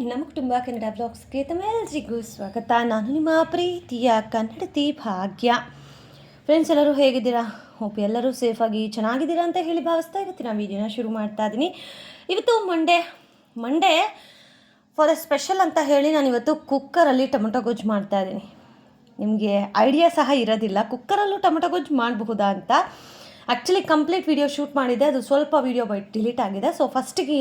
ನಮ್ಮ ಕುಟುಂಬ ಕನ್ನಡ ಬ್ಲಾಗ್ಸ್ಗೆ ತಮ್ಮೆಲ್ಲರಿಗೂ ಸ್ವಾಗತ. ನಾನು ನಿಮ್ಮ ಪ್ರೀತಿಯ ಕನ್ನಡತಿ ಭಾಗ್ಯ. ಫ್ರೆಂಡ್ಸ್, ಎಲ್ಲರೂ ಹೇಗಿದ್ದೀರಾ? ಹೋಪ್ ಎಲ್ಲರೂ ಸೇಫಾಗಿ ಚೆನ್ನಾಗಿದ್ದೀರಾ ಅಂತ ಹೇಳಿ ಭಾವಿಸ್ತಾ ಇವತ್ತಿನ ವೀಡಿಯೋನ ಶುರು ಮಾಡ್ತಾ ಇದ್ದೀನಿ. ಇವತ್ತು ಮಂಡೇ ಫಾರ್ ಎ ಸ್ಪೆಷಲ್ ಅಂತ ಹೇಳಿ ನಾನು ಇವತ್ತು ಕುಕ್ಕರಲ್ಲಿ ಟೊಮೊಟೊ ಗೊಜ್ಜು ಮಾಡ್ತಾ ಇದ್ದೀನಿ. ನಿಮಗೆ ಐಡಿಯಾ ಸಹ ಇರೋದಿಲ್ಲ ಕುಕ್ಕರಲ್ಲೂ ಟೊಮೊಟೊ ಗೊಜ್ಜು ಮಾಡಬಹುದಾ ಅಂತ. ಆ್ಯಕ್ಚುಲಿ ಕಂಪ್ಲೀಟ್ ವೀಡಿಯೋ ಶೂಟ್ ಮಾಡಿದ್ದೆ, ಅದು ಸ್ವಲ್ಪ ವೀಡಿಯೋ ಡಿಲೀಟ್ ಆಗಿದೆ. ಸೊ ಫಸ್ಟಿಗೆ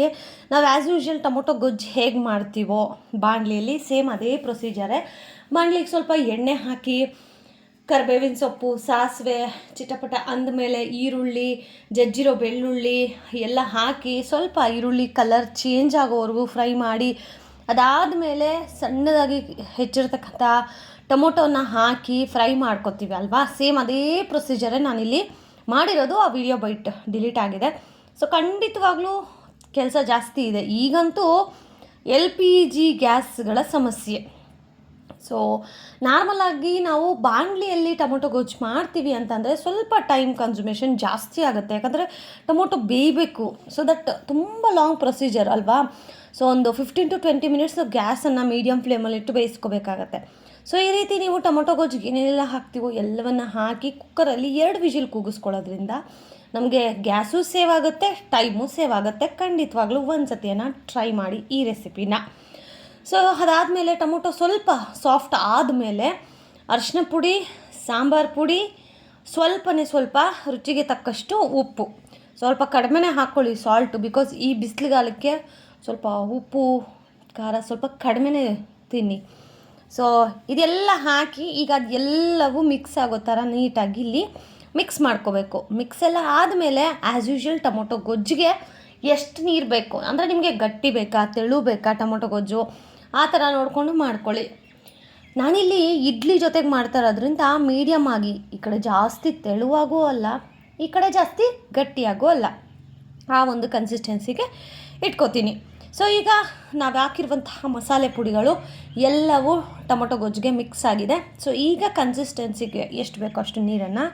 ನಾವು ಆ್ಯಸ್ ಯೂಶ್ವಲ್ ಟೊಮೊಟೊ ಗೊಜ್ಜು ಹೇಗೆ ಮಾಡ್ತೀವೋ ಬಾಣಲಿಯಲ್ಲಿ ಸೇಮ್ ಅದೇ ಪ್ರೊಸೀಜರೇ. ಬಾಣಲಿಗೆ ಸ್ವಲ್ಪ ಎಣ್ಣೆ ಹಾಕಿ ಕರಿಬೇವಿನ ಸೊಪ್ಪು, ಸಾಸಿವೆ ಚಿಟಪಟ ಅಂದಮೇಲೆ ಈರುಳ್ಳಿ, ಜಜ್ಜಿರೋ ಬೆಳ್ಳುಳ್ಳಿ ಎಲ್ಲ ಹಾಕಿ ಸ್ವಲ್ಪ ಈರುಳ್ಳಿ ಕಲರ್ ಚೇಂಜ್ ಆಗೋವರೆಗೂ ಫ್ರೈ ಮಾಡಿ, ಅದಾದಮೇಲೆ ಸಣ್ಣದಾಗಿ ಹೆಚ್ಚಿರ್ತಕ್ಕಂಥ ಟೊಮೊಟೊನ ಹಾಕಿ ಫ್ರೈ ಮಾಡ್ಕೊತೀವಿ ಅಲ್ವಾ. ಸೇಮ್ ಅದೇ ಪ್ರೊಸೀಜರೇ ನಾನಿಲ್ಲಿ ಮಾಡಿರೋದು. ಆ ವಿಡಿಯೋ ಡಿಲೀಟ್ ಆಗಿದೆ. ಸೊ ಖಂಡಿತವಾಗ್ಲೂ ಕೆಲಸ ಜಾಸ್ತಿ ಇದೆ. ಈಗಂತೂ LPG ಗ್ಯಾಸ್ಗಳ ಸಮಸ್ಯೆ. ಸೊ ನಾರ್ಮಲಾಗಿ ನಾವು ಬಾಣಲಿಯಲ್ಲಿ ಟೊಮೊಟೊ ಗೊಜ್ಜು ಮಾಡ್ತೀವಿ ಅಂತಂದರೆ ಸ್ವಲ್ಪ ಟೈಮ್ ಕನ್ಸುಮೇಷನ್ ಜಾಸ್ತಿ ಆಗುತ್ತೆ. ಯಾಕಂದರೆ ಟೊಮೊಟೊ ಬೇಯಬೇಕು. ಸೊ ದಟ್ ತುಂಬ ಲಾಂಗ್ ಪ್ರೊಸೀಜರ್ ಅಲ್ವಾ. ಸೊ ಒಂದು 15 to 20 ಮಿನಿಟ್ಸ್ ಗ್ಯಾಸನ್ನು ಮೀಡಿಯಮ್ ಫ್ಲೇಮಲ್ಲಿ ಇಟ್ಟು ಬೇಯಿಸ್ಕೋಬೇಕಾಗತ್ತೆ. ಸೊ ಈ ರೀತಿ ನೀವು ಟೊಮೊಟೊ ಗೊಜ್ಜಿಗೆ ಏನೆಲ್ಲ ಹಾಕ್ತೀವೋ ಎಲ್ಲವನ್ನು ಹಾಕಿ ಕುಕ್ಕರಲ್ಲಿ 2 ವಿಜಿಲ್ ಕೂಗಿಸ್ಕೊಳ್ಳೋದ್ರಿಂದ ನಮಗೆ ಗ್ಯಾಸು ಸೇವ್ ಆಗುತ್ತೆ, ಟೈಮು ಸೇವ್ ಆಗುತ್ತೆ. ಖಂಡಿತವಾಗ್ಲೂ ಒಂದು ಸತಿಯನ್ನು ಟ್ರೈ ಮಾಡಿ ಈ ರೆಸಿಪಿನ. ಸೊ ಅದಾದಮೇಲೆ ಟೊಮೊಟೊ ಸ್ವಲ್ಪ ಸಾಫ್ಟ್ ಆದಮೇಲೆ ಅರಿಶಿನ ಪುಡಿ, ಸಾಂಬಾರು ಪುಡಿ, ಸ್ವಲ್ಪ ರುಚಿಗೆ ತಕ್ಕಷ್ಟು ಉಪ್ಪು. ಸ್ವಲ್ಪ ಕಡಿಮೆನೇ ಹಾಕ್ಕೊಳ್ಳಿ ಸಾಲ್ಟು, ಬಿಕಾಸ್ ಈ ಬಿಸಿಲುಗಾಲಕ್ಕೆ ಸ್ವಲ್ಪ ಉಪ್ಪು ಖಾರ ಸ್ವಲ್ಪ ಕಡಿಮೆನೇ ತಿನ್ನಿ. ಸೊ ಇದೆಲ್ಲ ಹಾಕಿ ಈಗ ಅದೆಲ್ಲವೂ ಮಿಕ್ಸ್ ಆಗೋ ಥರ ನೀಟಾಗಿ ಇಲ್ಲಿ ಮಿಕ್ಸ್ ಮಾಡ್ಕೋಬೇಕು. ಮಿಕ್ಸ್ ಎಲ್ಲ ಆದಮೇಲೆ ಆ್ಯಸ್ ಯೂಶ್ವಲ್ ಟೊಮೊಟೊ ಗೊಜ್ಜಿಗೆ ಎಷ್ಟು ನೀರು ಬೇಕು, ಅಂದರೆ ನಿಮಗೆ ಗಟ್ಟಿ ಬೇಕಾ ತೆಳು ಬೇಕಾ ಟೊಮೊಟೊ ಗೊಜ್ಜು ಆ ಥರ ನೋಡಿಕೊಂಡು ಮಾಡ್ಕೊಳ್ಳಿ. ನಾನಿಲ್ಲಿ ಇಡ್ಲಿ ಜೊತೆಗೆ ಮಾಡ್ತಾ ಇರೋದ್ರಿಂದ ಮೀಡಿಯಮ್ ಆಗಿ, ಈ ಕಡೆ ಜಾಸ್ತಿ ತೆಳುವಾಗೂ ಅಲ್ಲ, ಈ ಕಡೆ ಜಾಸ್ತಿ ಗಟ್ಟಿಯಾಗೂ ಅಲ್ಲ, ಆ ಒಂದು ಕನ್ಸಿಸ್ಟೆನ್ಸಿಗೆ ಇಟ್ಕೋತೀನಿ. ಸೊ ಈಗ ನಾವು ಹಾಕಿರುವಂತಹ ಮಸಾಲೆ ಪುಡಿಗಳು ಎಲ್ಲವೂ ಟೊಮೊಟೊ ಗೊಜ್ಜಿಗೆ ಮಿಕ್ಸ್ ಆಗಿದೆ. ಸೊ ಈಗ ಕನ್ಸಿಸ್ಟೆನ್ಸಿಗೆ ಎಷ್ಟು ಬೇಕೋ ಅಷ್ಟು ನೀರನ್ನು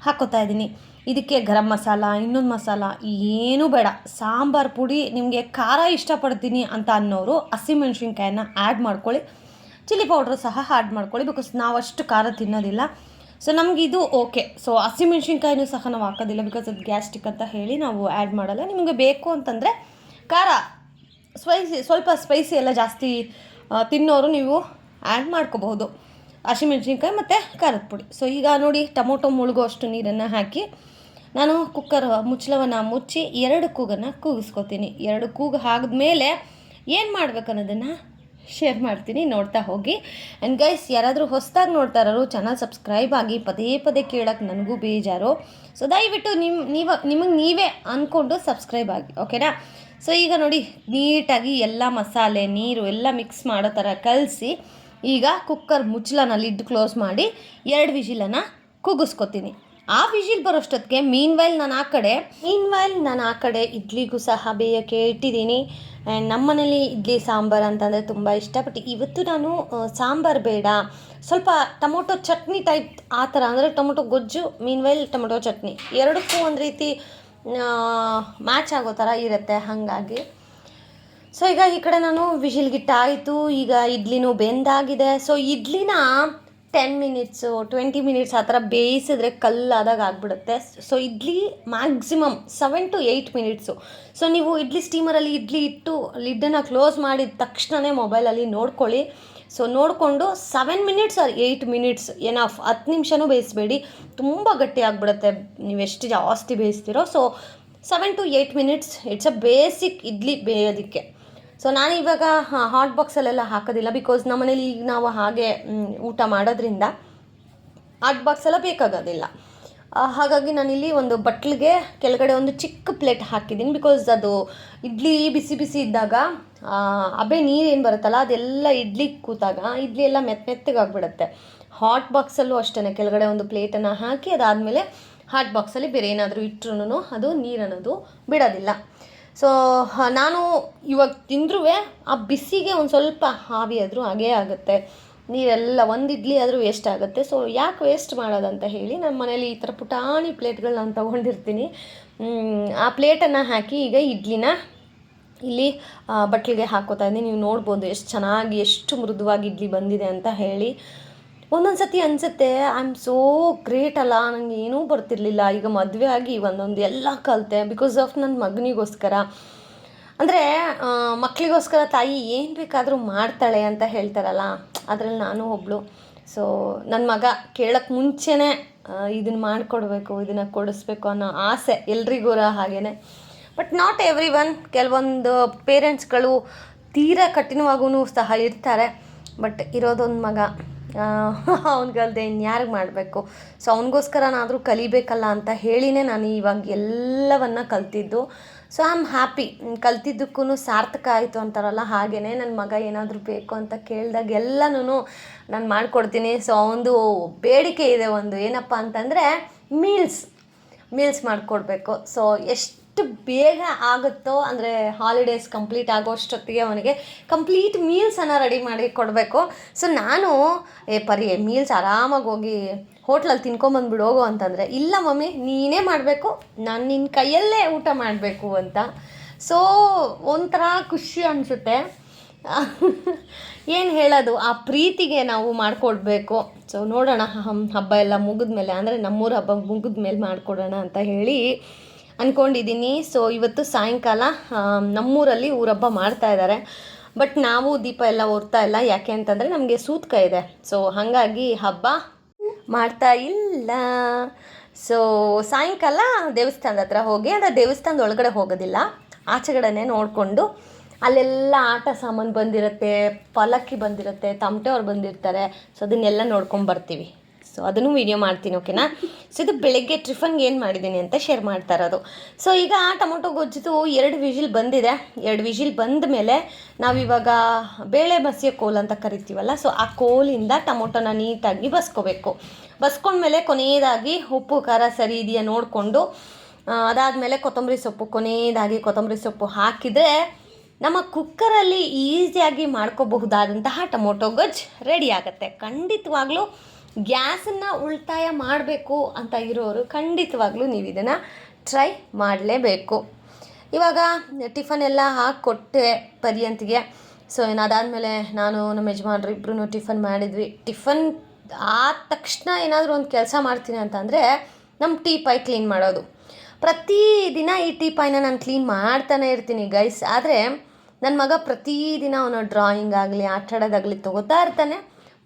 ಹಾಕ್ಕೋತಾ ಇದ್ದೀನಿ. ಇದಕ್ಕೆ ಗರಂ ಮಸಾಲ, ಇನ್ನೊಂದು ಮಸಾಲ ಏನೂ ಬೇಡ. ಸಾಂಬಾರು ಪುಡಿ, ನಿಮಗೆ ಖಾರ ಇಷ್ಟಪಡ್ತೀನಿ ಅಂತ ಅನ್ನೋರು ಹಸಿಮೆಣ್ಸಿನ್ಕಾಯನ್ನು ಆ್ಯಡ್ ಮಾಡ್ಕೊಳ್ಳಿ. ಚಿಲ್ಲಿ ಪೌಡ್ರು ಸಹ ಆ್ಯಡ್ ಮಾಡ್ಕೊಳ್ಳಿ, ಬಿಕಾಸ್ ನಾವು ಅಷ್ಟು ಖಾರ ತಿನ್ನೋದಿಲ್ಲ. ಸೊ ನಮಗಿದು ಓಕೆ. ಸೊ ಹಸಿಮೆಣ್ಸಿನ್ಕಾಯಿನೂ ಸಹ ನಾವು ಹಾಕೋದಿಲ್ಲ, ಬಿಕಾಸ್ ಅದು ಗ್ಯಾಸ್ಟ್ರಿಕ್ ಅಂತ ಹೇಳಿ ನಾವು ಆ್ಯಡ್ ಮಾಡಲ್ಲ. ನಿಮಗೆ ಬೇಕು ಅಂತಂದರೆ ಖಾರ ಸ್ವಲ್ಪ ಸ್ಪೈಸಿ ಎಲ್ಲ ಜಾಸ್ತಿ ತಿನ್ನೋರು ನೀವು ಆ್ಯಡ್ ಮಾಡ್ಕೋಬಹುದು, ಹಸಿಮೆಣ್ಸಿನ್ಕಾಯಿ ಮತ್ತು ಖಾರದ ಪುಡಿ. ಸೊ ಈಗ ನೋಡಿ ಟೊಮೊಟೊ ಮುಳುಗೋ ಅಷ್ಟು ನೀರನ್ನು ಹಾಕಿ ನಾನು ಕುಕ್ಕರ್ ಮುಚ್ಚಳವನ್ನು ಮುಚ್ಚಿ 2 ಕೂಗನ್ನು ಕೂಗಿಸ್ಕೊತೀನಿ. 2 ಕೂಗು ಆದಮೇಲೆ ಏನು ಮಾಡಬೇಕು ಅನ್ನೋದನ್ನು ಶೇರ್ ಮಾಡ್ತೀನಿ, ನೋಡ್ತಾ ಹೋಗಿ. ಆ್ಯಂಡ್ ಗೈಸ್, ಯಾರಾದರೂ ಹೊಸದಾಗಿ ನೋಡ್ತಾ ಇರೋರು ಚಾನಲ್ ಸಬ್ಸ್ಕ್ರೈಬ್ ಆಗಿ. ಪದೇ ಕೇಳೋಕ್ಕೆ ನನಗೂ ಬೇಜಾರು. ಸೊ ದಯವಿಟ್ಟು ನಿಮಗೆ ನೀವೇ ಅಂದ್ಕೊಂಡು ಸಬ್ಸ್ಕ್ರೈಬ್ ಆಗಿ, ಓಕೆನಾ. ಸೊ ಈಗ ನೋಡಿ ನೀಟಾಗಿ ಎಲ್ಲ ಮಸಾಲೆ ನೀರು ಎಲ್ಲ ಮಿಕ್ಸ್ ಮಾಡೋ ಥರ ಕಲಸಿ ಈಗ ಕುಕ್ಕರ್ ಮುಚ್ಚಳನ ಲಿಡ್ ಕ್ಲೋಸ್ ಮಾಡಿ 2 ವಿಜಿಲನ್ನು ಕೂಗಿಸ್ಕೊತೀನಿ. ಆ ವಿಜಿಲ್ ಬರೋಷ್ಟೊತ್ತಿಗೆ ಮೀನ್ವೈಲ್ ನಾನು ಆ ಕಡೆ ಇಡ್ಲಿಗೂ ಸಹ ಬೇಯೋಕ್ಕೆ ಇಟ್ಟಿದ್ದೀನಿ. ಆ್ಯಂಡ್ ನಮ್ಮ ಮನೇಲಿ ಇಡ್ಲಿ ಸಾಂಬಾರು ಅಂತಂದರೆ ತುಂಬ ಇಷ್ಟ. ಬಟ್ ಇವತ್ತು ನಾನು ಸಾಂಬಾರು ಬೇಡ, ಸ್ವಲ್ಪ ಟೊಮೊಟೊ ಚಟ್ನಿ ಟೈಪ್ ಆ ಥರ, ಅಂದರೆ ಟೊಮೊಟೊ ಗೊಜ್ಜು ಮೀನ್ವೈಲ್ ಟೊಮೊಟೊ ಚಟ್ನಿ ಎರಡಕ್ಕೂ ಒಂದು ರೀತಿ ಮ್ಯಾಚ್ ಆಗೋ ಥರ ಇರುತ್ತೆ, ಹಾಗಾಗಿ. ಸೊ ಈಗ ಈ ಕಡೆ ನಾನು ವಿಜಿಲ್ಗಿಟ್ಟಾಯಿತು. ಈಗ ಇಡ್ಲಿನೂ ಬೆಂದಾಗಿದೆ. ಸೊ ಇಡ್ಲಿನ 10 ಮಿನಿಟ್ಸು 20 ಮಿನಿಟ್ಸ್ ಆ ಥರ ಬೇಯಿಸಿದ್ರೆ ಕಲ್ಲಾದಾಗ ಆಗಿಬಿಡುತ್ತೆ. So idli maximum 7 to 8 minutes. So ನೀವು ಇಡ್ಲಿ ಸ್ಟೀಮರಲ್ಲಿ ಇಡ್ಲಿ ಇಟ್ಟು ಲಿಡ್ಡನ್ನು ಕ್ಲೋಸ್ ಮಾಡಿದ ತಕ್ಷಣವೇ ಮೊಬೈಲಲ್ಲಿ ನೋಡ್ಕೊಳ್ಳಿ. ಸೊ ನೋಡಿಕೊಂಡು 7 ಮಿನಿಟ್ಸ್ ಆರ್ 8 ಮಿನಿಟ್ಸ್ ಎನಫ್. 10 ನಿಮಿಷನೂ ಬೇಯಿಸಬೇಡಿ, ತುಂಬ ಗಟ್ಟಿ ಆಗಿಬಿಡುತ್ತೆ ನೀವೆಷ್ಟು ಜಾಸ್ತಿ ಬೇಯಿಸ್ತೀರೋ. So 7 to 8 minutes it's a basic idli ಬೇಯೋದಕ್ಕೆ. ಸೊ ನಾನು ಇವಾಗ ಹಾಟ್ ಬಾಕ್ಸಲ್ಲೆಲ್ಲ ಹಾಕೋದಿಲ್ಲ, ಬಿಕಾಸ್ ನಮ್ಮನೇಲಿ ಈಗ ನಾವು ಹಾಗೆ ಊಟ ಮಾಡೋದ್ರಿಂದ ಹಾಟ್ ಬಾಕ್ಸೆಲ್ಲ ಬೇಕಾಗೋದಿಲ್ಲ. ಹಾಗಾಗಿ ನಾನಿಲ್ಲಿ ಒಂದು ಬಟ್ಲಿಗೆ ಕೆಳಗಡೆ ಒಂದು ಚಿಕ್ಕ ಪ್ಲೇಟ್ ಹಾಕಿದ್ದೀನಿ, ಬಿಕಾಸ್ ಅದು ಇಡ್ಲಿ ಬಿಸಿ ಇದ್ದಾಗ ಅಬೆ ನೀರು ಏನು ಬರುತ್ತಲ್ಲ ಅದೆಲ್ಲ ಇಡ್ಲಿ ಕೂತಾಗ ಇಡ್ಲಿ ಎಲ್ಲ ಮೆತ್ತಗಾಗ್ಬಿಡುತ್ತೆ. ಹಾಟ್ ಬಾಕ್ಸಲ್ಲೂ ಅಷ್ಟೇ ಕೆಳಗಡೆ ಒಂದು ಪ್ಲೇಟನ್ನು ಹಾಕಿ ಅದಾದಮೇಲೆ ಹಾಟ್ ಬಾಕ್ಸಲ್ಲಿ ಬೇರೆ ಏನಾದರೂ ಇಟ್ಟರು ಅದು ನೀರನ್ನೋದು ಬಿಡೋದಿಲ್ಲ. ಸೊ ನಾನು ಇವಾಗ ತಿಂದ್ರೂ ಆ ಬಿಸಿಗೆ ಒಂದು ಸ್ವಲ್ಪ ಆವಿ ಆದರೂ ಹಾಗೇ ಆಗುತ್ತೆ. ನೀರೆಲ್ಲ ಒಂದು ಇಡ್ಲಿ ಆದರೂ ವೇಸ್ಟ್ ಆಗುತ್ತೆ. ಸೊ ಯಾಕೆ ವೇಸ್ಟ್ ಮಾಡೋದಂತ ಹೇಳಿ ನಮ್ಮ ಮನೇಲಿ ಈ ಥರ ಪುಟಾಣಿ ಪ್ಲೇಟ್ಗಳು ನಾನು ತೊಗೊಂಡಿರ್ತೀನಿ. ಆ ಪ್ಲೇಟನ್ನು ಹಾಕಿ ಈಗ ಇಡ್ಲಿನ ಇಲ್ಲಿ ಬಟ್ಲಿಗೆ ಹಾಕೋತಾ ಇದ್ದೀನಿ. ನೀವು ನೋಡ್ಬೋದು ಎಷ್ಟು ಚೆನ್ನಾಗಿ ಎಷ್ಟು ಮೃದುವಾಗಿ ಇಡ್ಲಿ ಬಂದಿದೆ ಅಂತ ಹೇಳಿ. ಒಂದೊಂದು ಸತಿ ಅನಿಸುತ್ತೆ ಐ ಆಮ್ ಸೋ ಗ್ರೇಟ್ ಅಲ್ಲ, ನನಗೆ ಏನೂ ಬರ್ತಿರ್ಲಿಲ್ಲ. ಈಗ ಮದುವೆ ಆಗಿ ಒಂದೊಂದು ಎಲ್ಲ ಕಲಿತೆ ಬಿಕಾಸ್ ಆಫ್ ನನ್ನ ಮಗನಿಗೋಸ್ಕರ. ಅಂದರೆ ಮಕ್ಕಳಿಗೋಸ್ಕರ ತಾಯಿ ಏನು ಬೇಕಾದರೂ ಮಾಡ್ತಾಳೆ ಅಂತ ಹೇಳ್ತಾರಲ್ಲ, ಅದರಲ್ಲಿ ನಾನು ಒಬ್ಳು. ಸೊ ನನ್ನ ಮಗ ಕೇಳೋಕ್ಕೆ ಮುಂಚೆನೇ ಇದನ್ನು ಮಾಡಿಕೊಡ್ಬೇಕು, ಇದನ್ನು ಕೊಡಿಸ್ಬೇಕು ಅನ್ನೋ ಆಸೆ ಎಲ್ರಿಗೂ ಹಾಗೇ. But not every one. ಕೆಲವೊಂದು ಪೇರೆಂಟ್ಸ್ಗಳು ತೀರಾ ಕಠಿಣವಾಗೂ ಸಹ ಇರ್ತಾರೆ. ಬಟ್ ಇರೋದೊಂದು ಮಗ, ಅವ್ನಿಗಲ್ದೆ ಇನ್ಯಾರಿಗೆ ಮಾಡಬೇಕು. ಸೊ ಅವನಿಗೋಸ್ಕರನಾದರೂ ಕಲಿಬೇಕಲ್ಲ ಅಂತ ಹೇಳಿನೇ ನಾನು ಇವಾಗ ಎಲ್ಲವನ್ನ ಕಲ್ತಿದ್ದು. So I am happy. ಕಲ್ತಿದ್ದಕ್ಕೂ ಸಾರ್ಥಕ ಆಯಿತು ಅಂತಾರಲ್ಲ, ಹಾಗೇ ನನ್ನ ಮಗ ಏನಾದರೂ ಬೇಕು ಅಂತ ಕೇಳಿದಾಗ ಎಲ್ಲನೂ ನಾನು ಮಾಡಿಕೊಡ್ತೀನಿ. ಸೊ ಅವನದು ಬೇಡಿಕೆ ಇದೆ ಒಂದು, ಏನಪ್ಪ ಅಂತಂದರೆ ಮೀಲ್ಸ್ ಮಾಡಿಕೊಡ್ಬೇಕು. ಸೊ ಎಷ್ಟು ಬೇಗ ಆಗುತ್ತೋ, ಅಂದರೆ ಹಾಲಿಡೇಸ್ ಕಂಪ್ಲೀಟ್ ಆಗೋಷ್ಟೊತ್ತಿಗೆ ಅವನಿಗೆ ಕಂಪ್ಲೀಟ್ ಮೀಲ್ಸನ್ನು ರೆಡಿ ಮಾಡಿ ಕೊಡಬೇಕು. ಸೊ ನಾನು ಮೀಲ್ಸ್ ಆರಾಮಾಗಿ ಹೋಗಿ ಹೋಟ್ಲಲ್ಲಿ ತಿನ್ಕೊಂಬಂದ್ಬಿಡು ಹೋಗು ಅಂತಂದರೆ, ಇಲ್ಲ ಮಮ್ಮಿ ನೀನೇ ಮಾಡಬೇಕು, ನಾನು ನಿನ್ನ ಕೈಯಲ್ಲೇ ಊಟ ಮಾಡಬೇಕು ಅಂತ. ಸೊ ಒಂಥರ ಖುಷಿ ಅನಿಸುತ್ತೆ. ಏನು ಹೇಳೋದು, ಆ ಪ್ರೀತಿಗೆ ನಾವು ಮಾಡಿಕೊಡ್ಬೇಕು. ಸೊ ನೋಡೋಣ, ಹಬ್ಬ ಎಲ್ಲ ಮುಗಿದ್ಮೇಲೆ, ಅಂದರೆ ನಮ್ಮೂರ ಹಬ್ಬ ಮುಗಿದ್ಮೇಲೆ ಮಾಡಿಕೊಡೋಣ ಅಂತ ಹೇಳಿ ಅಂದ್ಕೊಂಡಿದ್ದೀನಿ. ಸೊ ಇವತ್ತು ಸಾಯಂಕಾಲ ನಮ್ಮೂರಲ್ಲಿ ಊರಹಬ್ಬ ಮಾಡ್ತಾಯಿದ್ದಾರೆ. ಬಟ್ ನಾವು ದೀಪ ಎಲ್ಲ ಹೊರ್ತಾ ಇಲ್ಲ, ಯಾಕೆ ಅಂತಂದರೆ ನಮಗೆ ಸೂತಕ ಇದೆ. ಸೊ ಹಾಗಾಗಿ ಹಬ್ಬ ಮಾಡ್ತಾ ಇಲ್ಲ. ಸೊ ಸಾಯಂಕಾಲ ದೇವಸ್ಥಾನದ ಹತ್ರ ಹೋಗಿ, ಅಂದರೆ ದೇವಸ್ಥಾನದ ಒಳಗಡೆ ಹೋಗೋದಿಲ್ಲ, ಆಚೆಗಡೆನೇ ನೋಡಿಕೊಂಡು ಅಲ್ಲೆಲ್ಲ ಆಟ ಸಾಮಾನು ಬಂದಿರುತ್ತೆ, ಪಲ್ಲಕ್ಕಿ ಬಂದಿರುತ್ತೆ, ತಮಟೆಯವ್ರು ಬಂದಿರ್ತಾರೆ. ಸೊ ಅದನ್ನೆಲ್ಲ ನೋಡ್ಕೊಂಡು ಬರ್ತೀವಿ. ಸೊ ಅದನ್ನು ವೀಡಿಯೋ ಮಾಡ್ತೀನಿ, ಓಕೆನಾ. ಸೊ ಇದು ಬೆಳಗ್ಗೆ ಟಿಫನ್ಗೆ ಏನು ಮಾಡಿದ್ದೀನಿ ಅಂತ ಶೇರ್ ಮಾಡ್ತಾ ಇರೋದು. ಸೊ ಈಗ ಟೊಮೊಟೊ ಗೊಜ್ಜಿದು 2 ವಿಷಿಲ್ ಬಂದಿದೆ. 2 ವಿಷಿಲ್ ಬಂದ ಮೇಲೆ ನಾವಿವಾಗ ಬೇಳೆ ಮಸಿಯೋ ಕೋಲ್ ಅಂತ ಕರಿತೀವಲ್ಲ, ಸೊ ಆ ಕೋಲಿಂದ ಟೊಮೊಟೊನ ನೀಟಾಗಿ ಬಸ್ಕೊಂಡ್ಮೇಲೆ ಕೊನೆಯದಾಗಿ ಉಪ್ಪು ಖಾರ ಸರಿ ಇದೆಯಾ ನೋಡಿಕೊಂಡು, ಅದಾದಮೇಲೆ ಕೊತ್ತಂಬರಿ ಸೊಪ್ಪು ಹಾಕಿದರೆ ನಮ್ಮ ಕುಕ್ಕರಲ್ಲಿ ಈಸಿಯಾಗಿ ಮಾಡ್ಕೋಬಹುದಾದಂತಹ ಟೊಮೊಟೊ ಗೊಜ್ಜು ರೆಡಿ ಆಗುತ್ತೆ. ಖಂಡಿತವಾಗ್ಲೂ ಗ್ಯಾಸನ್ನು ಉಳಿತಾಯ ಮಾಡಬೇಕು ಅಂತ ಇರೋರು ಖಂಡಿತವಾಗ್ಲೂ ನೀವು ಇದನ್ನು ಟ್ರೈ ಮಾಡಲೇಬೇಕು. ಇವಾಗ ಟಿಫನ್ ಎಲ್ಲ ಹಾಕ್ಕೊಟ್ಟೆ ಪರ್ಯಂತಿಗೆ. ಸೊ ಅದಾದಮೇಲೆ ನಾನು ನಮ್ಮ ಯಜಮಾನ್ರು ಇಬ್ಬರೂ ಟಿಫನ್ ಮಾಡಿದ್ವಿ. ಟಿಫನ್ ಆದ ತಕ್ಷಣ ಏನಾದರೂ ಒಂದು ಕೆಲಸ ಮಾಡ್ತೀನಿ ಅಂತಂದರೆ ನಮ್ಮ ಟೀ ಪಾಯ್ ಕ್ಲೀನ್ ಮಾಡೋದು. ಪ್ರತಿದಿನ ಈ ಟೀ ಪಾಯ್ನ ನಾನು ಕ್ಲೀನ್ ಮಾಡ್ತಾನೆ ಇರ್ತೀನಿ ಗೈಸ್. ಆದರೆ ನನ್ನ ಮಗ ಪ್ರತಿದಿನ ಅವನು ಡ್ರಾಯಿಂಗ್ ಆಗಲಿ ಆಟ ಆಡೋದಾಗಲಿ ತೊಗೋತಾ ಇರ್ತಾನೆ.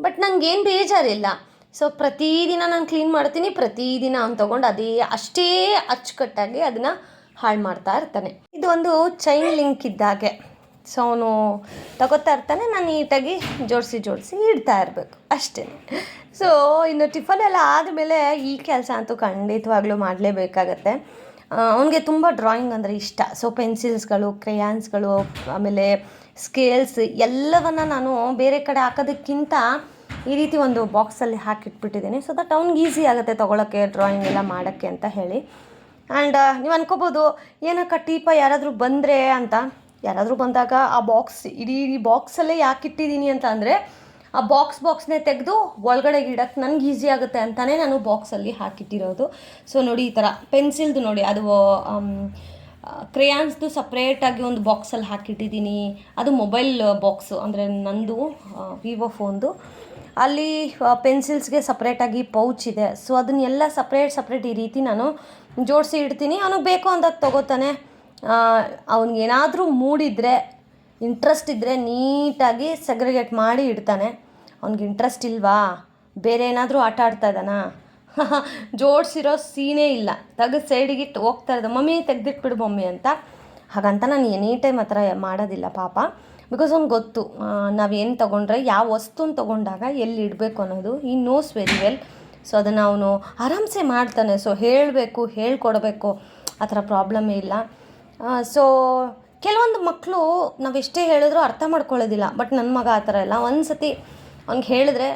ಬಟ್ ನನಗೇನು ಬೇಜಾರಿಲ್ಲ. ಸೊ ಪ್ರತಿದಿನ ನಾನು ಕ್ಲೀನ್ ಮಾಡ್ತೀನಿ, ಪ್ರತಿದಿನ ಅವ್ನು ತೊಗೊಂಡು ಅಷ್ಟೇ ಅಚ್ಚುಕಟ್ಟಾಗಿ ಅದನ್ನು ಹಾಳು ಮಾಡ್ತಾ ಇರ್ತಾನೆ. ಇದು ಒಂದು ಚೈನ್ ಲಿಂಕ್ ಇದ್ದಾಗೆ. ಸೊ ಅವನು ತಗೋತಾ ಇರ್ತಾನೆ, ನಾನು ನೀಟಾಗಿ ಜೋಡಿಸಿ ಇಡ್ತಾ ಇರಬೇಕು ಅಷ್ಟೇ. ಸೊ ಇನ್ನು ಟಿಫನ್ ಎಲ್ಲ ಆದಮೇಲೆ ಈ ಕೆಲಸ ಅಂತೂ ಖಂಡಿತವಾಗ್ಲೂ ಮಾಡಲೇಬೇಕಾಗತ್ತೆ. ಅವನಿಗೆ ತುಂಬ ಡ್ರಾಯಿಂಗ್ ಅಂದರೆ ಇಷ್ಟ. ಸೊ ಪೆನ್ಸಿಲ್ಸ್ಗಳು, ಕ್ರೇಯಾನ್ಸ್ಗಳು, ಆಮೇಲೆ ಸ್ಕೇಲ್ಸ್ ಎಲ್ಲವನ್ನು ನಾನು ಬೇರೆ ಕಡೆ ಹಾಕೋದಕ್ಕಿಂತ ಈ ರೀತಿ ಒಂದು ಬಾಕ್ಸಲ್ಲಿ ಹಾಕಿಟ್ಬಿಟ್ಟಿದ್ದೀನಿ. ಸೊ ದಟ್ ಅವ್ನಿಗೆ ಈಸಿ ಆಗುತ್ತೆ ತೊಗೊಳಕ್ಕೆ, ಡ್ರಾಯಿಂಗ್ ಎಲ್ಲ ಮಾಡೋಕ್ಕೆ ಅಂತ ಹೇಳಿ. ಆ್ಯಂಡ್ ನೀವು ಅನ್ಕೋಬೋದು, ಏನಕ್ಕ ಟೀಪ ಯಾರಾದರೂ ಬಂದರೆ ಅಂತ. ಯಾರಾದರೂ ಬಂದಾಗ ಆ ಬಾಕ್ಸ್ ಇಡೀ ಬಾಕ್ಸಲ್ಲೇ ಯಾಕೆ ಇಟ್ಟಿದ್ದೀನಿ ಅಂತ ಅಂದರೆ, ಆ ಬಾಕ್ಸ್ನೇ ತೆಗೆದು ಒಳಗಡೆಗೆ ಇಡೋಕ್ಕೆ ನನಗೆ ಈಸಿ ಆಗುತ್ತೆ ಅಂತಲೇ ನಾನು ಬಾಕ್ಸಲ್ಲಿ ಹಾಕಿಟ್ಟಿರೋದು. ಸೊ ನೋಡಿ, ಈ ಥರ ಪೆನ್ಸಿಲ್ದು ನೋಡಿ, ಅದು ಕ್ರೇಯಾನ್ಸ್ದು ಸಪ್ರೇಟಾಗಿ ಒಂದು ಬಾಕ್ಸಲ್ಲಿ ಹಾಕಿಟ್ಟಿದ್ದೀನಿ. ಅದು ಮೊಬೈಲ್ ಬಾಕ್ಸು, ಅಂದರೆ ನಂದು ವಿವೋ ಫೋನ್ದು. ಅಲ್ಲಿ ಪೆನ್ಸಿಲ್ಸ್ಗೆ ಸಪ್ರೇಟಾಗಿ ಪೌಚ್ ಇದೆ. ಸೊ ಅದನ್ನೆಲ್ಲ ಸಪ್ರೇಟ್ ಈ ರೀತಿ ನಾನು ಜೋಡಿಸಿ ಇಡ್ತೀನಿ. ಅವನಿಗೆ ಬೇಕು ಅಂದಾಗ ತೊಗೋತಾನೆ. ಅವನಿಗೇನಾದರೂ ಮೂಡಿದರೆ, ಇಂಟ್ರೆಸ್ಟ್ ಇದ್ದರೆ ನೀಟಾಗಿ ಸೆಗ್ರಿಗೇಟ್ ಮಾಡಿ ಇಡ್ತಾನೆ. ಅವ್ನಿಗೆ ಇಂಟ್ರೆಸ್ಟ್ ಇಲ್ವಾ, ಬೇರೆ ಏನಾದರೂ ಆಟ ಆಡ್ತಾ ಇದ್ದಾನಾ, ಜೋಡಿಸಿರೋ ಸೀನೇ ಇಲ್ಲ, ತೆಗೆದು ಸೈಡಿಗೆ ಇಟ್ಟು ಹೋಗ್ತಾ ಇದ್ದ, ಮಮ್ಮಿ ತೆಗೆದಿಟ್ಬಿಡು ಮಮ್ಮಿ ಅಂತ. ಹಾಗಂತ ನಾನು ಎನಿ ಟೈಮ್ ಆ ಥರ ಮಾಡೋದಿಲ್ಲ ಪಾಪ. ಬಿಕಾಸ್ ಅವ್ನಿಗೆ ಗೊತ್ತು ನಾವೇನು ತೊಗೊಂಡ್ರೆ, ಯಾವ ವಸ್ತುನ ತೊಗೊಂಡಾಗ ಎಲ್ಲಿ ಇಡಬೇಕು ಅನ್ನೋದು ಈ ನೋಸ್ ವೆರಿ ವೆಲ್. ಸೊ ಅದನ್ನು ಅವನು ಆರಾಮ್ಸೆ ಮಾಡ್ತಾನೆ. ಸೊ ಹೇಳ್ಕೊಡ್ಬೇಕು, ಆ ಥರ ಪ್ರಾಬ್ಲಮ್ಮೇ ಇಲ್ಲ. ಸೊ ಕೆಲವೊಂದು ಮಕ್ಕಳು ನಾವೆಷ್ಟೇ ಹೇಳಿದ್ರೂ ಅರ್ಥ ಮಾಡ್ಕೊಳ್ಳೋದಿಲ್ಲ. ಬಟ್ ನನ್ನ ಮಗ ಆ ಥರ ಇಲ್ಲ. ಒಂದು ಸತಿ ಅವ್ನಿಗೆ ಹೇಳಿದ್ರೆ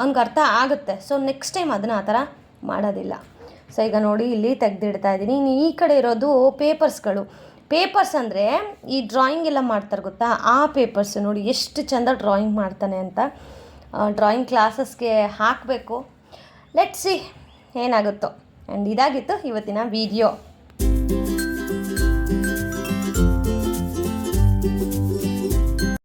ಅವ್ನಿಗೆ ಅರ್ಥ ಆಗುತ್ತೆ. ಸೊ ನೆಕ್ಸ್ಟ್ ಟೈಮ್ ಅದನ್ನು ಆ ಥರ ಮಾಡೋದಿಲ್ಲ. ಸೊ ಈಗ ನೋಡಿ, ಇಲ್ಲಿ ತೆಗೆದಿಡ್ತಾ ಇದ್ದೀನಿ. ಇನ್ನು ಈ ಕಡೆ ಇರೋದು ಪೇಪರ್ಸ್ ಅಂದರೆ ಈ ಡ್ರಾಯಿಂಗ್ ಎಲ್ಲ ಮಾಡ್ತಾರೆ ಗೊತ್ತಾ, ಆ ಪೇಪರ್ಸ್ ನೋಡಿ ಎಷ್ಟು ಚೆಂದ ಡ್ರಾಯಿಂಗ್ ಮಾಡ್ತಾನೆ ಅಂತ. ಡ್ರಾಯಿಂಗ್ ಕ್ಲಾಸಸ್ಗೆ ಹಾಕಬೇಕು. ಲೆಟ್ಸ್ ಸಿ ಏನಾಗುತ್ತೋ. ಆ್ಯಂಡ್ ಇದಾಗಿತ್ತು ಇವತ್ತಿನ ವಿಡಿಯೋ.